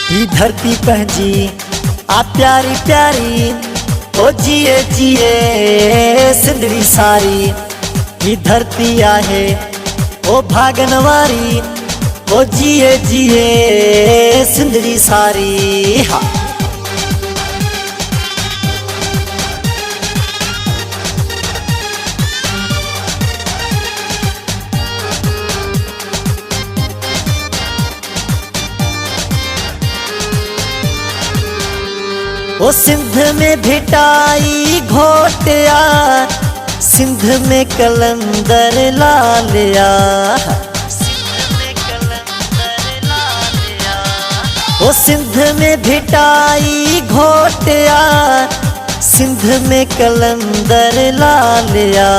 ई धरती पंहिंजी आ प्यारी प्यारी, ओ जिए जिए सिंधड़ी सारी। ई धरती आहे ओ भागन वारी, ओ जिए जिए सिंधड़ी सारी। हा ओ सिंध में भिटाई घोटिया, सिंध में कलंदर लालिया। ओ सिंध में भिटाई घोटिया, सिंध में कलंदर लालिया।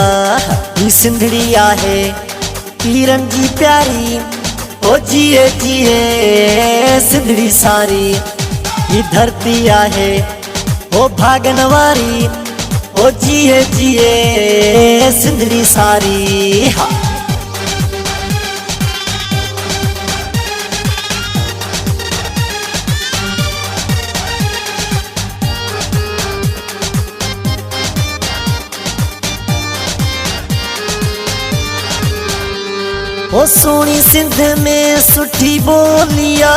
ई सिंधड़ी आहे पीरन जी प्यारी, ओ जिए जिए सिंधड़ी सारी। ई धरती आहे ओ भागन वारी, ओ जिए जिए सिंधड़ी सारी। हा ओ सोनी सिंध में सुठी बोलिया,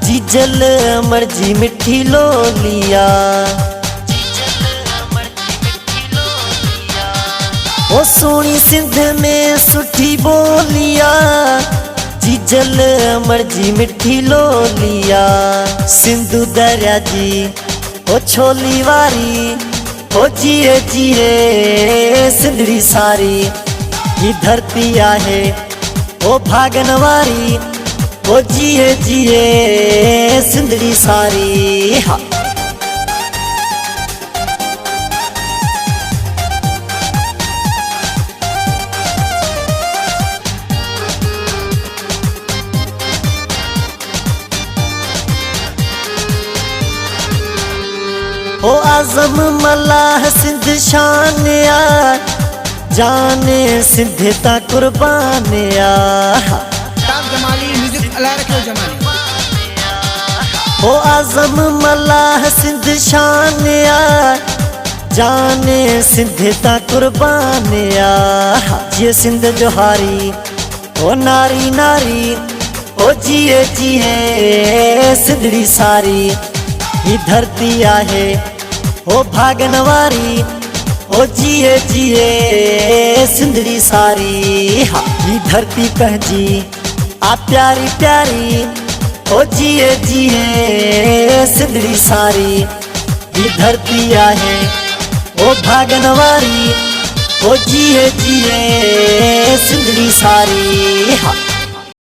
जीजल मर्जी मिठी लोलिया। ओ सोनी सिंध में सुठी बोलिया, जीजल मर्जी मिठी लोलिया। सिंधु दरिया जी ओ छोली वारी, ओ जिए जिए सिंधड़ी सारी। ई धरती आहे ओ भागन वारी, ओ जिए जिए सिंधड़ी सारी। हा ओ आज़म मल्लाह सिंध शानिया, जाने सिंध ता कुर्बानिया। ओ आज़म मल्लाह सिंध शानिया, जाने सिंध ता कुर्बानिया। जिए सिंध जोहारी ओ नारी नारी, ओ जिए जिए सिंधड़ी सारी। ई धरती आहे ओ भागन वारी, ओ जिए जिए सिंधड़ी सारी। हा ई धरती पंहिंजी आ प्यारी प्यारी, ओ जिए जिए सिंधड़ी सारी। ई धरती आहे ओ भागन वारी, ओ जिए जिए सिंधड़ी सारी। हा